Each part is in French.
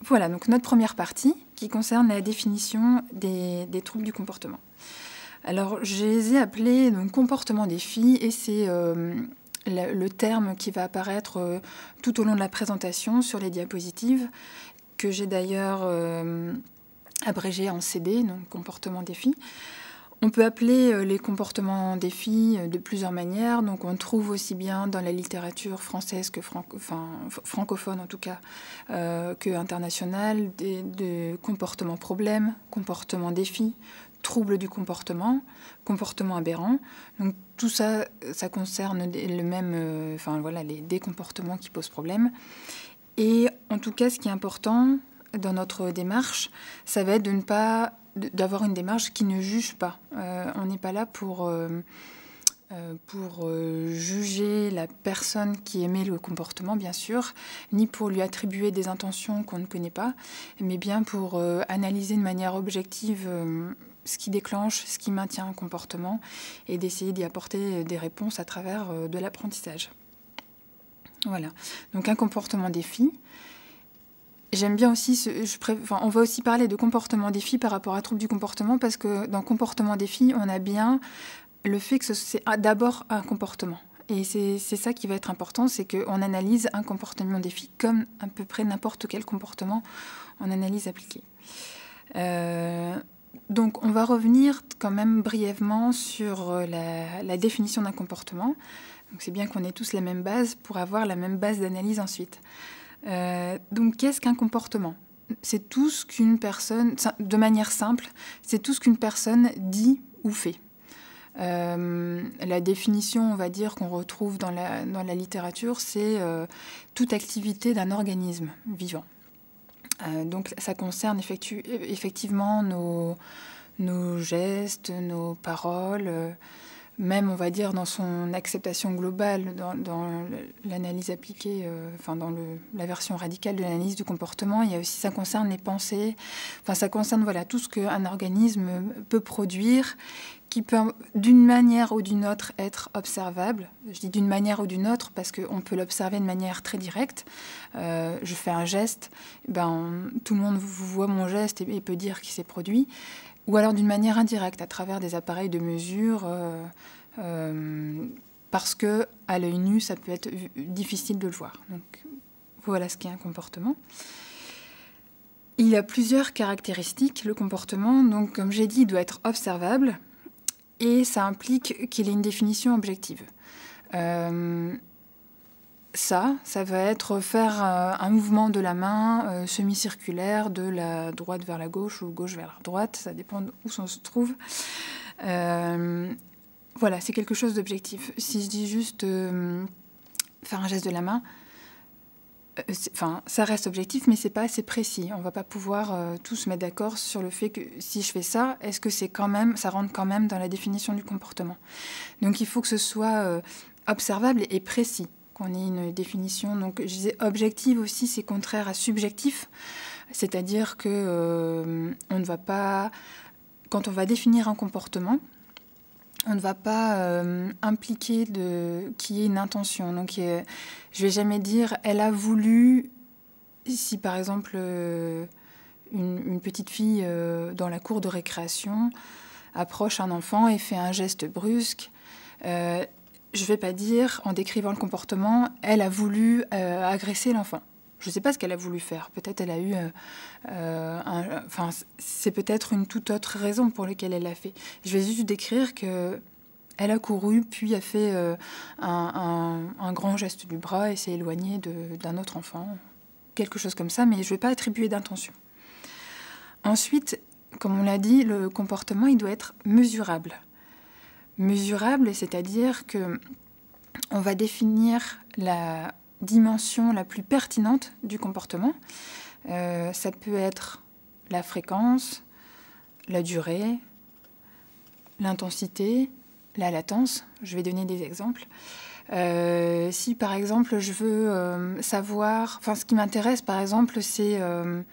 Voilà, donc notre première partie qui concerne la définition des troubles du comportement. Alors, je les ai appelés donc, comportement des filles, et c'est le terme qui va apparaître tout au long de la présentation sur les diapositives, que j'ai d'ailleurs abrégé en CD, donc comportement des filles. On peut appeler les comportements des filles de plusieurs manières. Donc on trouve aussi bien dans la littérature française que francophone en tout cas, que internationale, des comportements problèmes, comportements des filles, troubles du comportement, comportement aberrant. Donc tout ça, ça concerne le même, des comportements qui posent problème. Et en tout cas, ce qui est important dans notre démarche, ça va être d'avoir une démarche qui ne juge pas. On n'est pas là pour juger la personne qui émet le comportement, bien sûr, ni pour lui attribuer des intentions qu'on ne connaît pas, mais bien pour analyser de manière objective ce qui déclenche, ce qui maintient un comportement, et d'essayer d'y apporter des réponses à travers de l'apprentissage. Voilà, donc un comportement des filles. J'aime bien aussi, on va aussi parler de comportement des filles par rapport à trouble du comportement, parce que dans comportement des filles, on a bien le fait que c'est d'abord un comportement. Et c'est ça qui va être important, c'est qu'on analyse un comportement des filles comme à peu près n'importe quel comportement en analyse appliquée. Donc on va revenir quand même brièvement sur la définition d'un comportement. Donc c'est bien qu'on ait tous la même base pour avoir la même base d'analyse ensuite. Donc qu'est-ce qu'un comportement ? C'est tout ce qu'une personne, de manière simple, c'est tout ce qu'une personne dit ou fait. La définition, on va dire, qu'on retrouve dans la littérature, c'est toute activité d'un organisme vivant. Donc ça concerne effectivement nos gestes, nos paroles, même, on va dire, dans son acceptation globale, dans l'analyse appliquée, dans la version radicale de l'analyse du comportement, il y a aussi, ça concerne les pensées, ça concerne tout ce qu'un organisme peut produire, qui peut, d'une manière ou d'une autre, être observable. Je dis d'une manière ou d'une autre parce qu'on peut l'observer de manière très directe. Je fais un geste, tout le monde voit mon geste et peut dire qu'il s'est produit. Ou alors d'une manière indirecte, à travers des appareils de mesure, parce qu'à l'œil nu, ça peut être difficile de le voir. Donc, voilà ce qu'est un comportement. Il y a plusieurs caractéristiques, le comportement. Donc, comme j'ai dit, il doit être observable et ça implique qu'il ait une définition objective. Ça va être faire un mouvement de la main semi-circulaire de la droite vers la gauche ou gauche vers la droite, ça dépend où on se trouve. Voilà, c'est quelque chose d'objectif. Si je dis juste faire un geste de la main, ça reste objectif, mais c'est pas assez précis. On va pas pouvoir tous se mettre d'accord sur le fait que si je fais ça, est-ce que ça rentre quand même dans la définition du comportement. Donc il faut que ce soit observable et précis, qu'on ait une définition. Donc je disais objective aussi, c'est contraire à subjectif, c'est-à-dire que on ne va pas, quand on va définir un comportement, on ne va pas impliquer qu'il y ait une intention. Donc, je vais jamais dire « elle a voulu », si par exemple une petite fille dans la cour de récréation approche un enfant et fait un geste brusque, je ne vais pas dire, en décrivant le comportement, « elle a voulu agresser l'enfant ». Je ne sais pas ce qu'elle a voulu faire. Peut-être elle a eu... c'est peut-être une toute autre raison pour laquelle elle l'a fait. Je vais juste décrire qu'elle a couru, puis a fait un grand geste du bras et s'est éloignée d'un autre enfant. Quelque chose comme ça, mais je ne vais pas attribuer d'intention. Ensuite, comme on l'a dit, le comportement, il doit être mesurable. Mesurable, c'est-à-dire qu'on va définir la dimension la plus pertinente du comportement. Ça peut être la fréquence, la durée, l'intensité, la latence. Je vais donner des exemples. Si par exemple je veux savoir, ce qui m'intéresse par exemple, c'est de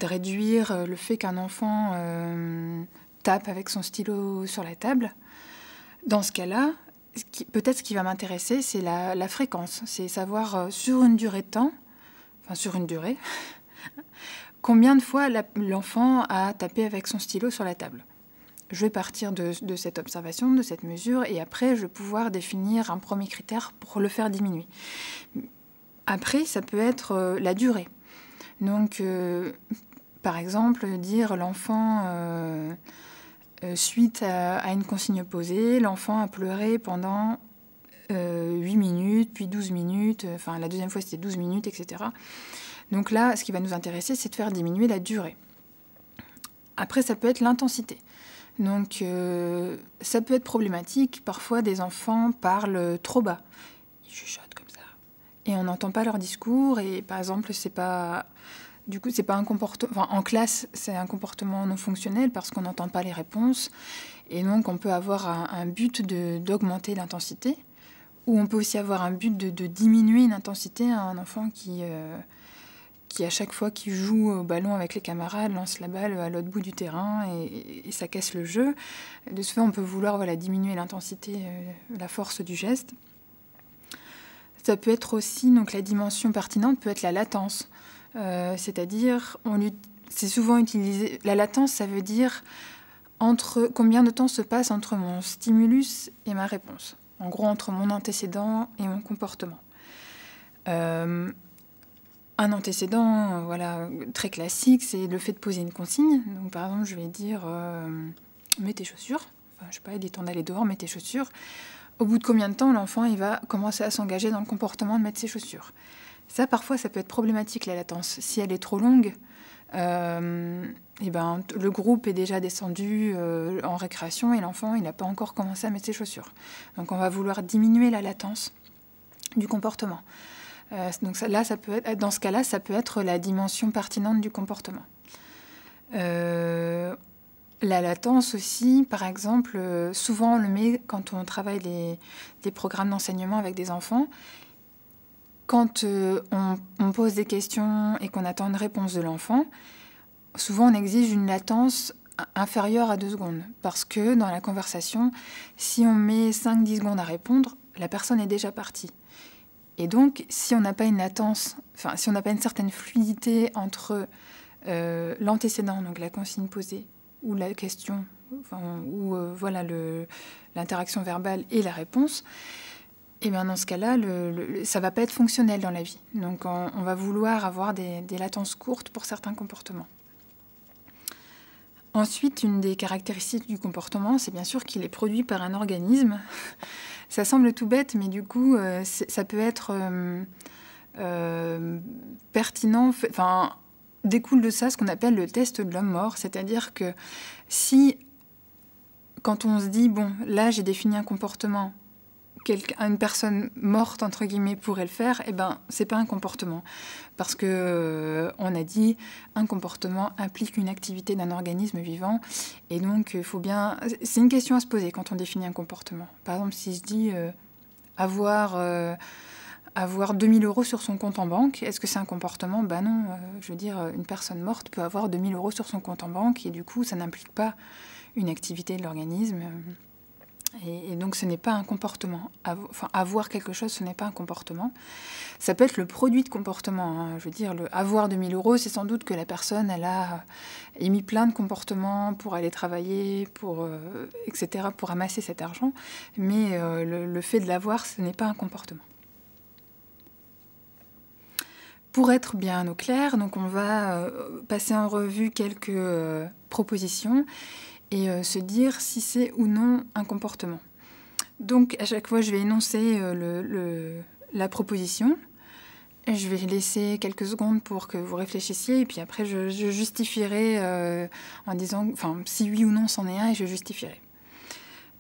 réduire le fait qu'un enfant tape avec son stylo sur la table. Dans ce cas-là, peut-être ce qui va m'intéresser, c'est la fréquence. C'est savoir sur une durée de temps, sur une durée, combien de fois l'enfant a tapé avec son stylo sur la table. Je vais partir de cette observation, de cette mesure, et après, je vais pouvoir définir un premier critère pour le faire diminuer. Après, ça peut être la durée. Donc, par exemple, dire l'enfant, suite à une consigne posée, l'enfant a pleuré pendant 8 minutes, puis 12 minutes, la deuxième fois c'était 12 minutes, etc. Donc là, ce qui va nous intéresser, c'est de faire diminuer la durée. Après, ça peut être l'intensité. Donc, ça peut être problématique. Parfois, des enfants parlent trop bas. Ils chuchotent comme ça. Et on n'entend pas leur discours. Et par exemple, c'est pas un comportement... en classe, c'est un comportement non fonctionnel parce qu'on n'entend pas les réponses. Et donc, on peut avoir un but d'augmenter l'intensité. Ou on peut aussi avoir un but de diminuer une intensité à un enfant qui à chaque fois qu'il joue au ballon avec les camarades, lance la balle à l'autre bout du terrain et ça casse le jeu. De ce fait, on peut vouloir diminuer l'intensité, la force du geste. Ça peut être aussi, donc la dimension pertinente peut être la latence. C'est-à-dire, c'est souvent utilisé... La latence, ça veut dire combien de temps se passe entre mon stimulus et ma réponse. En gros, entre mon antécédent et mon comportement. Un antécédent très classique, c'est le fait de poser une consigne. Donc, par exemple, je vais dire mets tes chaussures. Il est temps d'aller dehors, mets tes chaussures. Au bout de combien de temps l'enfant il va commencer à s'engager dans le comportement de mettre ses chaussures? Ça, parfois, ça peut être problématique, la latence. Si elle est trop longue, le groupe est déjà descendu en récréation et l'enfant il n'a pas encore commencé à mettre ses chaussures. Donc, on va vouloir diminuer la latence du comportement. Donc dans ce cas-là, ça peut être la dimension pertinente du comportement. La latence aussi, par exemple, souvent on le met quand on travaille des programmes d'enseignement avec des enfants. Quand on pose des questions et qu'on attend une réponse de l'enfant, souvent on exige une latence inférieure à 2 secondes. Parce que dans la conversation, si on met 5-10 secondes à répondre, la personne est déjà partie. Et donc, si on n'a pas une latence, si on n'a pas une certaine fluidité entre l'antécédent, donc la consigne posée, ou la question, l'interaction verbale et la réponse, et bien dans ce cas-là, ça ne va pas être fonctionnel dans la vie. Donc, on va vouloir avoir des latences courtes pour certains comportements. Ensuite, une des caractéristiques du comportement, c'est bien sûr qu'il est produit par un organisme. Ça semble tout bête, mais du coup, ça peut être pertinent. Découle de ça ce qu'on appelle le test de l'homme mort. C'est-à-dire que quand on se dit, là, j'ai défini un comportement, une personne morte, entre guillemets, pourrait le faire, c'est pas un comportement. Parce que on a dit, un comportement implique une activité d'un organisme vivant. Et donc, il faut bien... C'est une question à se poser quand on définit un comportement. Par exemple, si je dis avoir 2000 € sur son compte en banque, est-ce que c'est un comportement? Non. Je veux dire, une personne morte peut avoir 2000 € sur son compte en banque et du coup, ça n'implique pas une activité de l'organisme. Et donc, ce n'est pas un comportement. Avoir quelque chose, ce n'est pas un comportement. Ça peut être le produit de comportement. Je veux dire, avoir 2000 €, c'est sans doute que la personne, elle a émis plein de comportements pour aller travailler, etc., pour amasser cet argent. Mais le fait de l'avoir, ce n'est pas un comportement. Pour être bien au clair, donc on va passer en revue quelques propositions et se dire si c'est ou non un comportement. Donc, à chaque fois, je vais énoncer la proposition. Je vais laisser quelques secondes pour que vous réfléchissiez, et puis après, je justifierai en disant si oui ou non c'en est un, et je justifierai.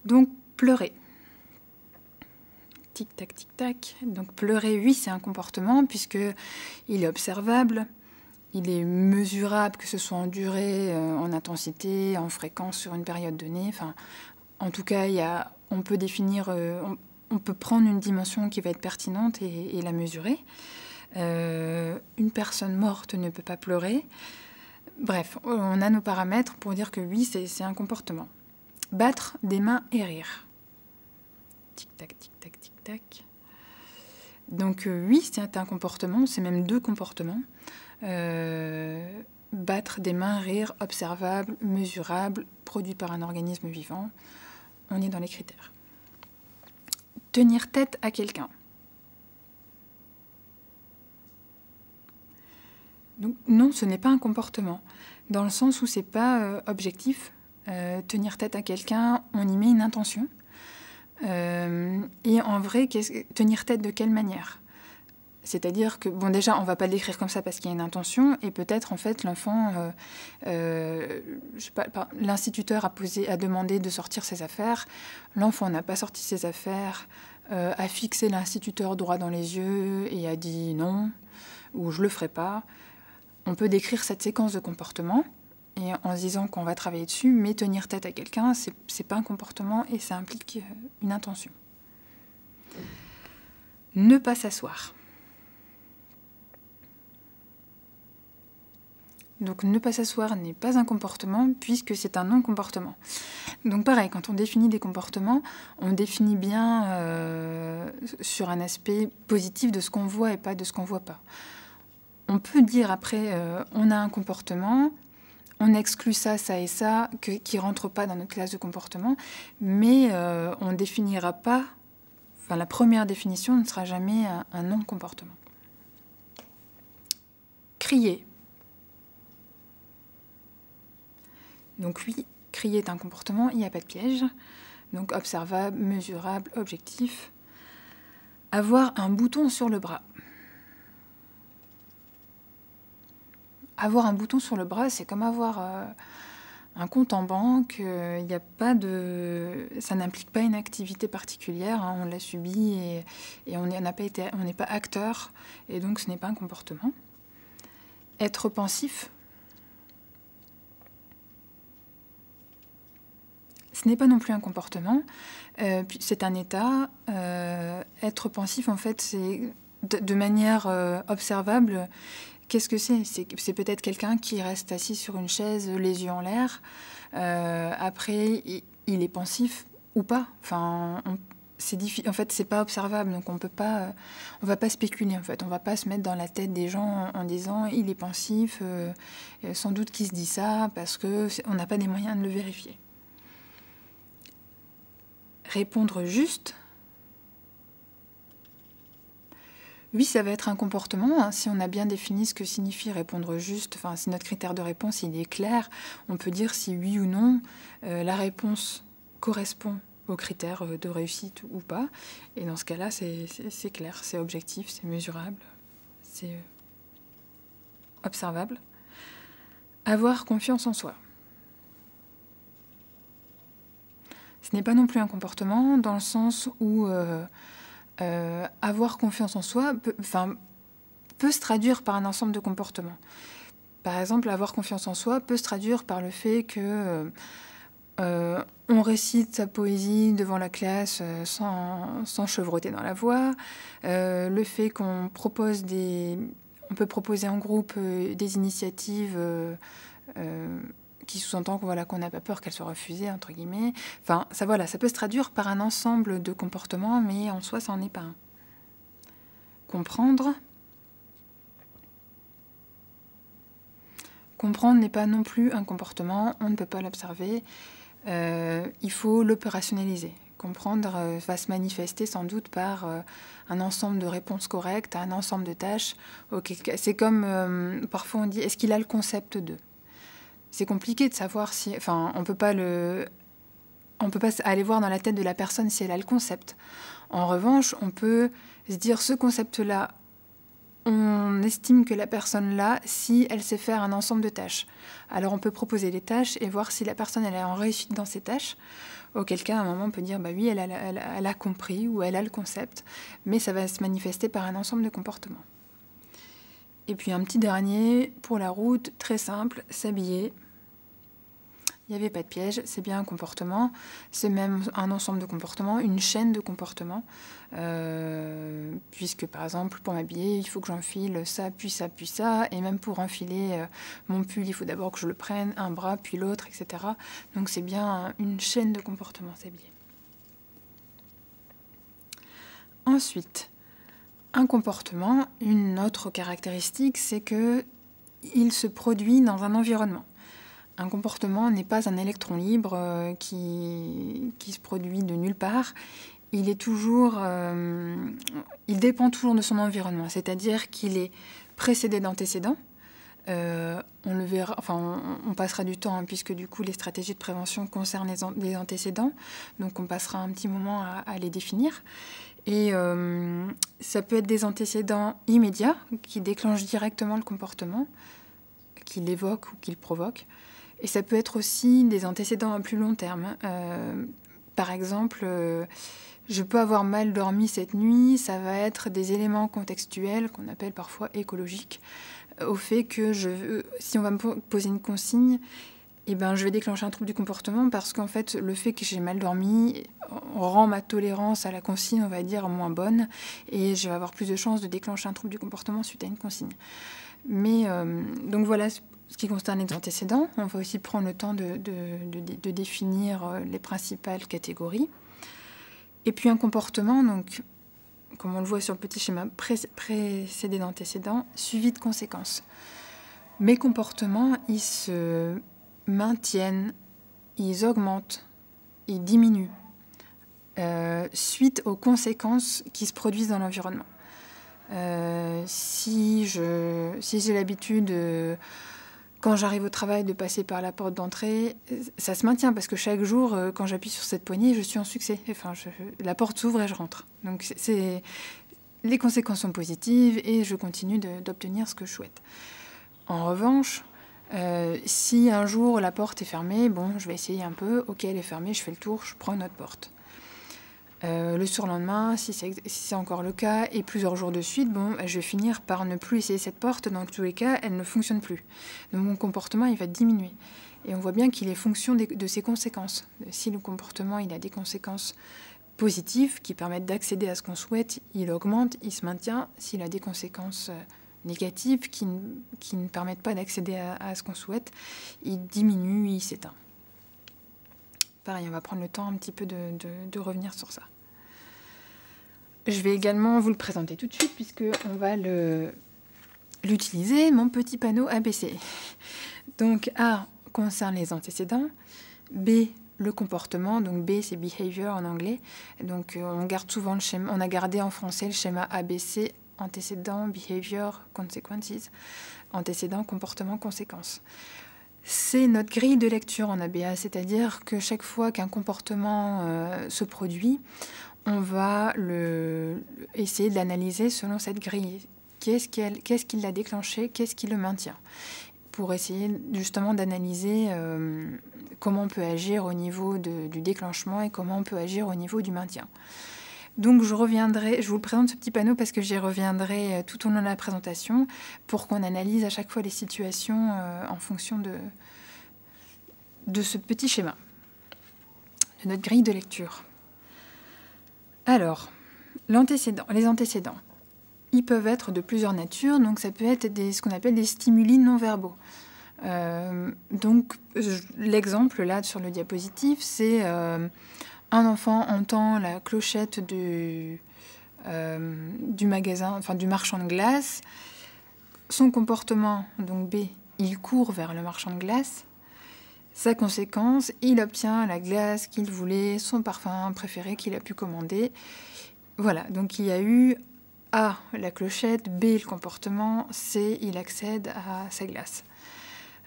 Donc, pleurer. Tic-tac, tic-tac. Donc, pleurer, oui, c'est un comportement, puisqu'il est observable. Il est mesurable, que ce soit en durée, en intensité, en fréquence sur une période donnée. En tout cas, on peut définir, on peut prendre une dimension qui va être pertinente et la mesurer. Une personne morte ne peut pas pleurer. Bref, on a nos paramètres pour dire que oui, c'est un comportement. Battre des mains et rire. Tic-tac, tic-tac, tic-tac. Donc oui, c'est un comportement, c'est même 2 comportements. Battre des mains, rire, observable, mesurable, produit par un organisme vivant. On est dans les critères. Tenir tête à quelqu'un. Donc non, ce n'est pas un comportement, dans le sens où c'est pas objectif. Tenir tête à quelqu'un, on y met une intention. Et en vrai, tenir tête de quelle manière ? C'est-à-dire que, bon, déjà, on ne va pas l'écrire comme ça parce qu'il y a une intention, et peut-être, en fait, l'enfant, je sais pas, l'instituteur a demandé de sortir ses affaires, l'enfant n'a pas sorti ses affaires, a fixé l'instituteur droit dans les yeux et a dit non, ou je le ferai pas. On peut décrire cette séquence de comportement, et en se disant qu'on va travailler dessus, mais tenir tête à quelqu'un, c'est pas un comportement et ça implique une intention. Ne pas s'asseoir. Donc ne pas s'asseoir n'est pas un comportement puisque c'est un non-comportement. Donc pareil, quand on définit des comportements, on définit bien sur un aspect positif de ce qu'on voit et pas de ce qu'on voit pas. On peut dire après, on a un comportement, on exclut ça, ça et ça, qui ne rentre pas dans notre classe de comportement, mais on ne définira pas, enfin la première définition ne sera jamais un non-comportement. Crier. Donc oui, crier est un comportement, il n'y a pas de piège. Donc observable, mesurable, objectif. Avoir un bouton sur le bras. Avoir un bouton sur le bras, c'est comme avoir un compte en banque. Y a pas ça n'implique pas une activité particulière. On l'a subi et on n'est pas acteur. Et donc ce n'est pas un comportement. Être pensif. Ce n'est pas non plus un comportement, c'est un état. Être pensif, en fait, c'est de manière observable. Qu'est-ce que c'est ? C'est peut-être quelqu'un qui reste assis sur une chaise, les yeux en l'air. Après, il est pensif ou pas. Enfin, en fait, c'est pas observable, donc on va pas spéculer. En fait, on va pas se mettre dans la tête des gens en disant il est pensif. Sans doute qu'il se dit ça parce que on n'a pas des moyens de le vérifier. Répondre juste, oui, ça va être un comportement. Si on a bien défini ce que signifie répondre juste, enfin, si notre critère de réponse il est clair, on peut dire si oui ou non la réponse correspond aux critères de réussite ou pas. Et dans ce cas-là, c'est clair, c'est objectif, c'est mesurable, c'est observable. Avoir confiance en soi. Ce n'est pas non plus un comportement dans le sens où avoir confiance en soi peut se traduire par un ensemble de comportements. Par exemple, avoir confiance en soi peut se traduire par le fait que on récite sa poésie devant la classe sans chevrotter dans la voix, le fait qu'on peut proposer en groupe des initiatives qui sous-entend qu'on n'a pas peur qu'elle soit refusée, entre guillemets. Enfin, ça peut se traduire par un ensemble de comportements, mais en soi, ça n'en est pas un. Comprendre. Comprendre n'est pas non plus un comportement, on ne peut pas l'observer. Il faut l'opérationnaliser. Comprendre va se manifester sans doute par un ensemble de réponses correctes à un ensemble de tâches. C'est comme, parfois on dit, est-ce qu'il a le concept de ? C'est compliqué de savoir si... Enfin, on peut pas aller voir dans la tête de la personne si elle a le concept. En revanche, on peut se dire, ce concept-là, on estime que la personne l'a si elle sait faire un ensemble de tâches. Alors, on peut proposer des tâches et voir si la personne elle est en réussite dans ces tâches. Auquel cas, à un moment, on peut dire, bah oui, elle a compris ou elle a le concept. Mais ça va se manifester par un ensemble de comportements. Et puis un petit dernier, pour la route, très simple, s'habiller. Il n'y avait pas de piège, c'est bien un comportement, c'est même un ensemble de comportements, une chaîne de comportements, puisque par exemple, pour m'habiller, il faut que j'enfile ça, puis ça, puis ça, et même pour enfiler mon pull, il faut d'abord que je le prenne, un bras, puis l'autre, etc. Donc c'est bien une chaîne de comportements, s'habiller. Ensuite, Un comportement, une autre caractéristique, c'est qu'il se produit dans un environnement. Un comportement n'est pas un électron libre qui se produit de nulle part. Il dépend toujours de son environnement, c'est-à-dire qu'il est précédé d'antécédents. On le verra, enfin, on passera du temps, puisque du coup les stratégies de prévention concernent les antécédents, donc on passera un petit moment à les définir. Et ça peut être des antécédents immédiats qui déclenchent directement le comportement, qui l'évoquent ou qui le provoquent. Et ça peut être aussi des antécédents à plus long terme. Par exemple, je peux avoir mal dormi cette nuit, ça va être des éléments contextuels qu'on appelle parfois écologiques, au fait que si on va me poser une consigne, eh ben, je vais déclencher un trouble du comportement parce qu'en fait, le fait que j'ai mal dormi rend ma tolérance à la consigne, on va dire, moins bonne, et je vais avoir plus de chances de déclencher un trouble du comportement suite à une consigne. Mais donc voilà ce qui concerne les antécédents. On va aussi prendre le temps de définir les principales catégories. Et puis un comportement, donc, comme on le voit sur le petit schéma, précédé d'antécédents, suivi de conséquences. Mes comportements, ils se maintiennent, ils augmentent, ils diminuent suite aux conséquences qui se produisent dans l'environnement. Si j'ai l'habitude, quand j'arrive au travail, de passer par la porte d'entrée, ça se maintient parce que chaque jour, quand j'appuie sur cette poignée, je suis en succès. Enfin, la porte s'ouvre et je rentre. Donc les conséquences sont positives et je continue d'obtenir ce que je souhaite. En revanche, si un jour la porte est fermée, bon, je vais essayer un peu. Ok, elle est fermée, je fais le tour, je prends une autre porte. Le surlendemain, si c'est encore le cas, et plusieurs jours de suite, bon, je vais finir par ne plus essayer cette porte. Dans tous les cas, elle ne fonctionne plus. Donc mon comportement, il va diminuer. Et on voit bien qu'il est fonction de ses conséquences. Si le comportement il a des conséquences positives qui permettent d'accéder à ce qu'on souhaite, il augmente, il se maintient. S'il a des conséquences négatives qui ne permettent pas d'accéder à ce qu'on souhaite, il diminue, il s'éteint. Pareil, on va prendre le temps un petit peu de revenir sur ça. Je vais également vous le présenter tout de suite puisqu'on va l'utiliser, mon petit panneau ABC. Donc A concerne les antécédents, B le comportement, donc B c'est behavior en anglais. Donc on garde souvent le schéma, on a gardé en français le schéma ABC, antécédent, behavior, consequences, antécédent, comportement, conséquences. C'est notre grille de lecture en ABA, c'est-à-dire que chaque fois qu'un comportement se produit, on va essayer de l'analyser selon cette grille. Qu'est-ce qui l'a déclenché, qu'est-ce qui le maintient, pour essayer justement d'analyser comment on peut agir au niveau du déclenchement et comment on peut agir au niveau du maintien. Donc je vous le présente ce petit panneau parce que j'y reviendrai tout au long de la présentation pour qu'on analyse à chaque fois les situations en fonction de ce petit schéma, de notre grille de lecture. Alors, les antécédents, ils peuvent être de plusieurs natures, donc ça peut être ce qu'on appelle des stimuli non-verbaux. Donc l'exemple là sur le diapositive, c'est un enfant entend la clochette du magasin, enfin du marchand de glace. Son comportement, donc B, il court vers le marchand de glace. Sa conséquence, il obtient la glace qu'il voulait, son parfum préféré qu'il a pu commander. Voilà, donc il y a eu A, la clochette, B, le comportement, C, il accède à sa glace.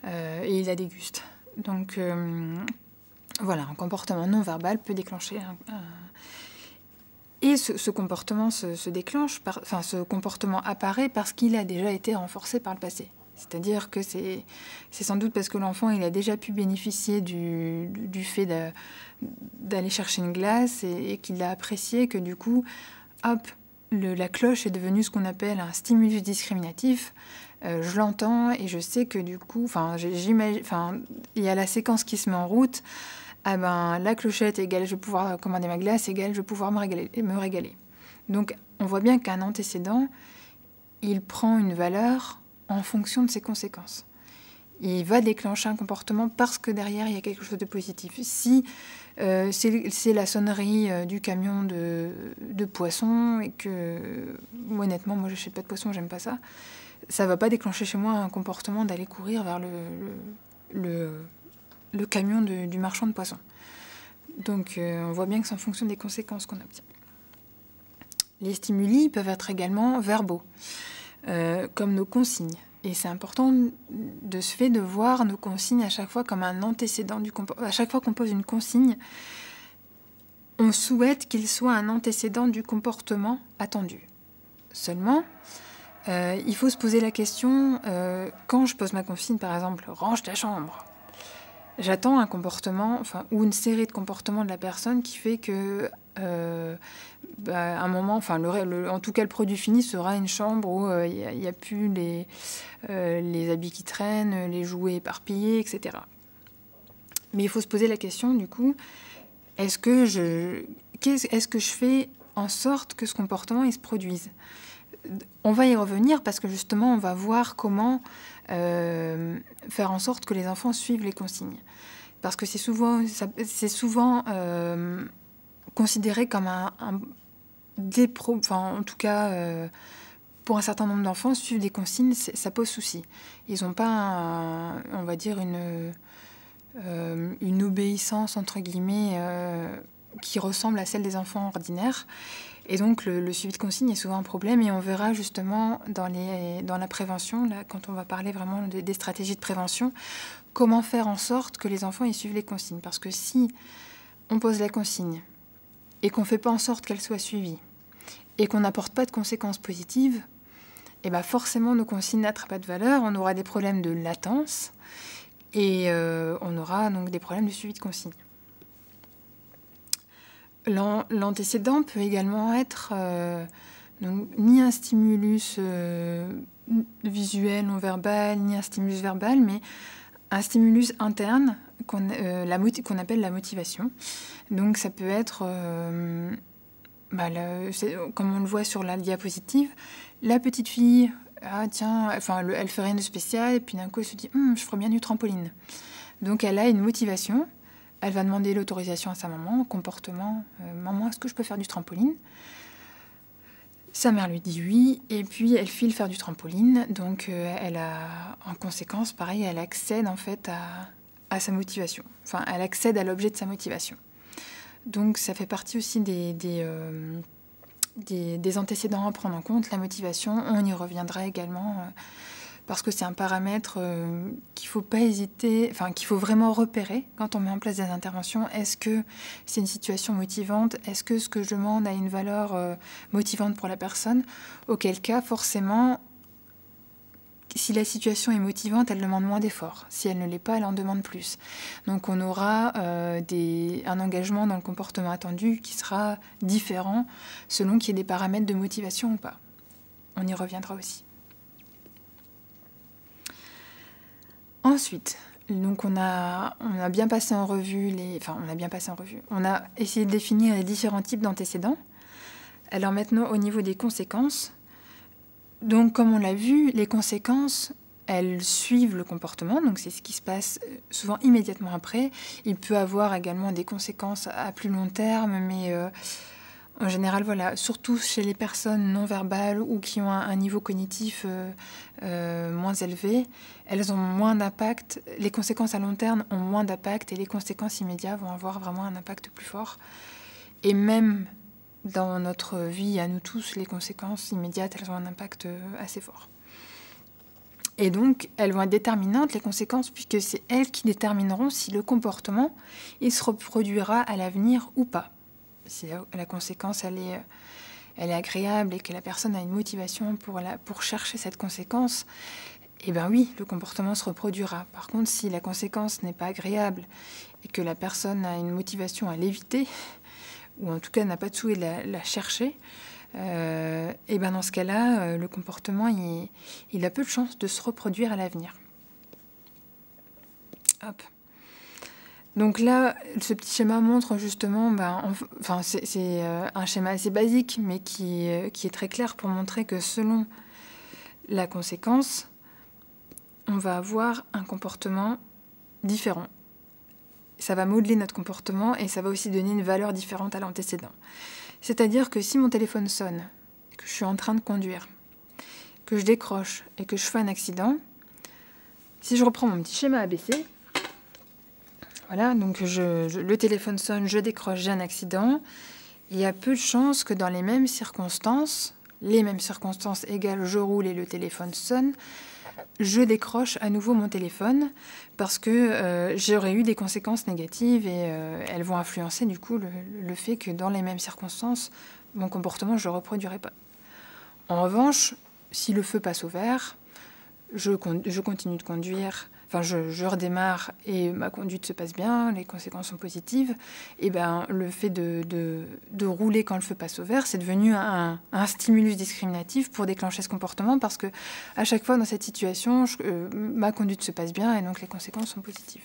Et il la déguste. Donc voilà, un comportement non verbal peut déclencher Et ce comportement se déclenche, ce comportement apparaît parce qu'il a déjà été renforcé par le passé. C'est-à-dire que c'est sans doute parce que l'enfant il a déjà pu bénéficier du fait d'aller chercher une glace et qu'il l'a apprécié, que du coup, hop, la cloche est devenue ce qu'on appelle un stimulus discriminatif. Je l'entends et je sais que du coup, il y a la séquence qui se met en route. Ah ben, la clochette égale je vais pouvoir commander ma glace égale je vais pouvoir me régaler. Donc on voit bien qu'un antécédent, il prend une valeur en fonction de ses conséquences. Il va déclencher un comportement parce que derrière, il y a quelque chose de positif. Si c'est la sonnerie du camion de poissons et que, honnêtement, moi, j'achète pas de poissons, j'aime pas ça, ça va pas déclencher chez moi un comportement d'aller courir vers le camion du marchand de poissons. Donc, on voit bien que c'est en fonction des conséquences qu'on obtient. Les stimuli peuvent être également verbaux, comme nos consignes. Et c'est important de ce fait de voir nos consignes à chaque fois comme un antécédent du comportement. À chaque fois qu'on pose une consigne, on souhaite qu'il soit un antécédent du comportement attendu. Seulement, il faut se poser la question, quand je pose ma consigne, par exemple, range ta chambre, j'attends un comportement, ou une série de comportements de la personne qui fait que, à un moment, en tout cas le produit fini sera une chambre où il n'y a plus les habits qui traînent, les jouets éparpillés, etc. Mais il faut se poser la question, du coup, est-ce que je fais en sorte que ce comportement il se produise ? On va y revenir parce que justement, on va voir comment faire en sorte que les enfants suivent les consignes. Parce que c'est souvent considéré comme en tout cas, pour un certain nombre d'enfants, suivre des consignes, ça pose souci. Ils n'ont pas, on va dire, une obéissance, entre guillemets, qui ressemble à celle des enfants ordinaires. Et donc, le suivi de consignes est souvent un problème. Et on verra justement dans la prévention, là, quand on va parler vraiment des stratégies de prévention, comment faire en sorte que les enfants ils suivent les consignes. Parce que si on pose la consigne et qu'on ne fait pas en sorte qu'elle soit suivie et qu'on n'apporte pas de conséquences positives, et ben forcément nos consignes n'attrapent pas de valeur, on aura des problèmes de latence et on aura donc des problèmes de suivi de consignes. L'antécédent peut également être donc, ni un stimulus visuel, non verbal, ni un stimulus verbal, mais un stimulus interne qu'on appelle la motivation. Donc ça peut être, comme on le voit sur la diapositive, la petite fille, elle fait rien de spécial, et puis d'un coup elle se dit je ferais bien du trampoline. Donc elle a une motivation. Elle va demander l'autorisation à sa maman, comportement, maman, est-ce que je peux faire du trampoline ? Sa mère lui dit oui, et puis elle file faire du trampoline. Donc elle a, en conséquence, pareil, elle accède en fait à sa motivation. Enfin, elle accède à l'objet de sa motivation. Donc ça fait partie aussi des antécédents à prendre en compte, la motivation. On y reviendra également. Parce que c'est un paramètre qu'il ne faut pas hésiter, qu'il faut vraiment repérer quand on met en place des interventions. Est-ce que c'est une situation motivante ? Est-ce que ce que je demande a une valeur motivante pour la personne ? Auquel cas, forcément, si la situation est motivante, elle demande moins d'efforts. Si elle ne l'est pas, elle en demande plus. Donc on aura un engagement dans le comportement attendu qui sera différent selon qu'il y ait des paramètres de motivation ou pas. On y reviendra aussi. Ensuite, donc on a bien passé en revue on a essayé de définir les différents types d'antécédents. Alors maintenant, au niveau des conséquences, donc comme on l'a vu, les conséquences, elles suivent le comportement, donc c'est ce qui se passe souvent immédiatement après. Il peut avoir également des conséquences à plus long terme, mais en général, voilà, surtout chez les personnes non verbales ou qui ont un niveau cognitif moins élevé, elles ont moins d'impact. Les conséquences à long terme ont moins d'impact et les conséquences immédiates vont avoir vraiment un impact plus fort. Et même dans notre vie, à nous tous, les conséquences immédiates, elles ont un impact assez fort. Et donc, elles vont être déterminantes, les conséquences, puisque c'est elles qui détermineront si le comportement il se reproduira à l'avenir ou pas. Si la conséquence elle est agréable et que la personne a une motivation pour chercher cette conséquence, eh bien oui, le comportement se reproduira. Par contre, si la conséquence n'est pas agréable et que la personne a une motivation à l'éviter, ou en tout cas n'a pas de souhait de la chercher, et ben dans ce cas-là, le comportement il a peu de chances de se reproduire à l'avenir. Hop. Donc là, ce petit schéma montre justement, c'est un schéma assez basique, mais qui est très clair pour montrer que selon la conséquence, on va avoir un comportement différent. Ça va modeler notre comportement et ça va aussi donner une valeur différente à l'antécédent. C'est-à-dire que si mon téléphone sonne, et que je suis en train de conduire, que je décroche et que je fais un accident, si je reprends mon petit schéma ABC, voilà, donc le téléphone sonne, je décroche, j'ai un accident, il y a peu de chances que dans les mêmes circonstances égales je roule et le téléphone sonne, je décroche à nouveau mon téléphone parce que j'aurais eu des conséquences négatives et elles vont influencer du coup le fait que dans les mêmes circonstances, mon comportement, je ne le reproduirai pas. En revanche, si le feu passe au vert, je continue de conduire, je redémarre et ma conduite se passe bien, les conséquences sont positives, et ben le fait de rouler quand le feu passe au vert, c'est devenu un stimulus discriminatif pour déclencher ce comportement parce que à chaque fois dans cette situation, ma conduite se passe bien et donc les conséquences sont positives.